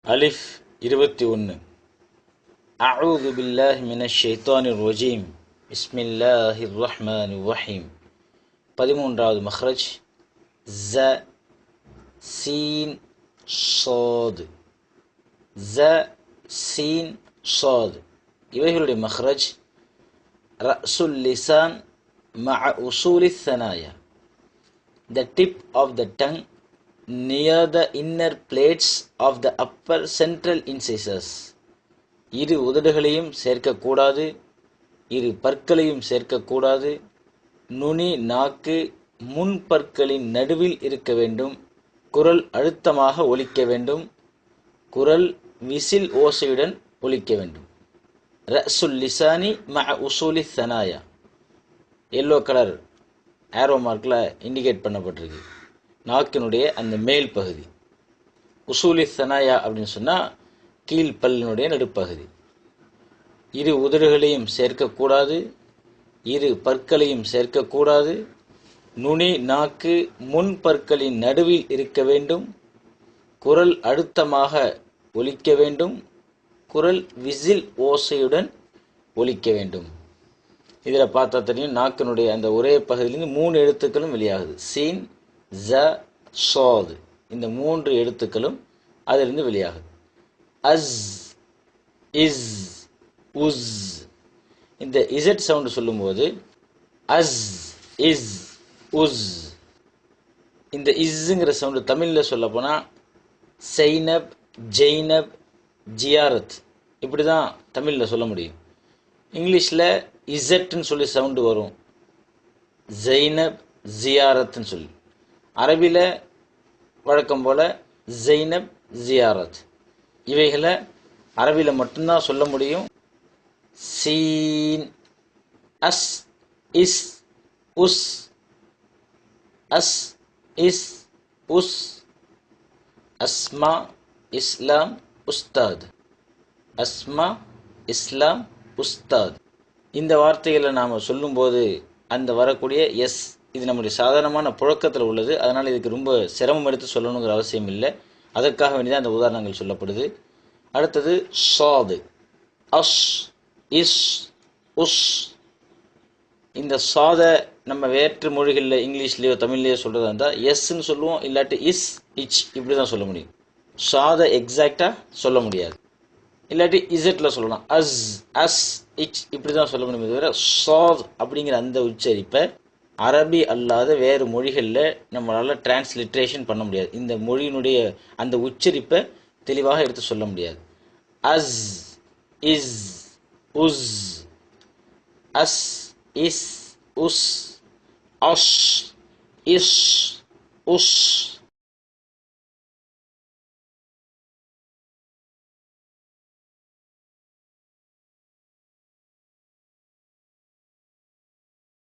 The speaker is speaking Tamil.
அலிஃப் 21. அஊது பில்லாஹி மினஷ் ஷைத்தானிர் ரஜீம். பிஸ்மில்லாஹிர் ரஹ்மானிர் ரஹீம். 13வது மக்ரஜ் ஸ சீன் ஸாத். ஸ சீன் ஸாத் இவைகளுடைய மக்ரஜ் ரஅசுல் லிசான் மஅ உசூலித் ஸனாயா. The tip of the tongue near the inner plates of the upper central incisors. இரு உதடுகளையும் சேர்க்கக்கூடாது, இரு பற்களையும் சேர்க்கக்கூடாது. நுனி நாக்கு முன் பற்களின் நடுவில் இருக்க வேண்டும். குரல் அழுத்தமாக ஒலிக்க வேண்டும். குரல் விசில் ஓசையுடன் ஒலிக்க வேண்டும். ரஅசுல் லிசானி மஅ உசூலி ஸனாயா. எல்லோ கலர் ஆரோ மார்க்கில் இண்டிகேட் பண்ணப்பட்டிருக்கு. நாக்கினுடைய அந்த மேல் பகுதி. உசூலி ஸனாயா அப்படின்னு சொன்னால் கீழ்ப்பல்லினுடைய நடுப்பகுதி. இரு உதடுகளையும் சேர்க்கக்கூடாது, இரு பற்களையும் சேர்க்கக்கூடாது. நுனி நாக்கு முன் பற்களின் நடுவில் இருக்க வேண்டும். குரல் அழுத்தமாக ஒலிக்க வேண்டும். குரல் விசில் ஓசையுடன் ஒலிக்க வேண்டும். இதில் பார்த்தா தெரியும், நாக்கினுடைய அந்த ஒரே பகுதியிலிருந்து 3 எழுத்துக்களும் வெளியாகுது. சீன், ஸ, ஸாத். இந்த 3 எழுத்துக்களும் அதிலிருந்து வெளியாகுது. அஸ், இஸ், உஸ். இந்த இசட் சவுண்டு சொல்லும்போது அஸ், இஸ், உஸ். இந்த இஸ்ஸுங்கிற சவுண்டு தமிழில் சொல்ல போனால் சைனப், ஜெய்னப், ஜியாரத், இப்படி தான் தமிழில் சொல்ல முடியும். இங்கிலீஷில் இசட்னு சொல்லி சவுண்டு வரும், ஜெய்னப், ஜியாரத்னு சொல்லி. அரபியில் வழக்கம் போல் ஜெய்னப், ஜியாரத். இவைகளை அரபியில் மட்டும்தான் சொல்ல முடியும். சீன், அஸ், இஸ், உஸ். அஸ், இஸ், உஸ். அஸ்மா, இஸ்லாம், உஸ்தாத். அஸ்மா, இஸ்லாம், உஸ்தாத். இந்த வார்த்தைகளை நாம் சொல்லும்போது அந்த வரக்கூடிய எஸ், இது நம்முடைய சாதாரணமான புழக்கத்தில் உள்ளது. அதனால் இதுக்கு ரொம்ப சிரமம் எடுத்து சொல்லணுங்கிற அவசியம் இல்லை. அதற்காக வேண்டிதான் அந்த உதாரணங்கள் சொல்லப்படுது. அடுத்தது ஸாது. அஸ், இஸ், உஸ். இந்த சாதை நம்ம வேற்று மொழிகளில் இங்கிலீஷ்லேயோ தமிழ்லேயோ சொல்கிறதா இருந்தால் எஸ்ன்னு சொல்லுவோம், இல்லாட்டி இஸ், இச், இப்படி தான் சொல்ல முடியும். சாதை எக்ஸாக்டாக சொல்ல முடியாது. இல்லாட்டி இசட்டில் சொல்லலாம், அஸ், அஸ், இச், இப்படி தான் சொல்ல முடியுமே தவிர சாத் அப்படிங்கிற அந்த உச்சரிப்பை அரபி அல்லாத வேறு மொழிகளில் நம்மளால் டிரான்ஸ்லிட்ரேஷன் பண்ண முடியாது. இந்த மொழியினுடைய அந்த உச்சரிப்பை தெளிவாக எடுத்து சொல்ல முடியாது. அஸ், இஸ், உஸ். அஸ், இஸ், உஸ். அஷ், இஷ், உஷ்.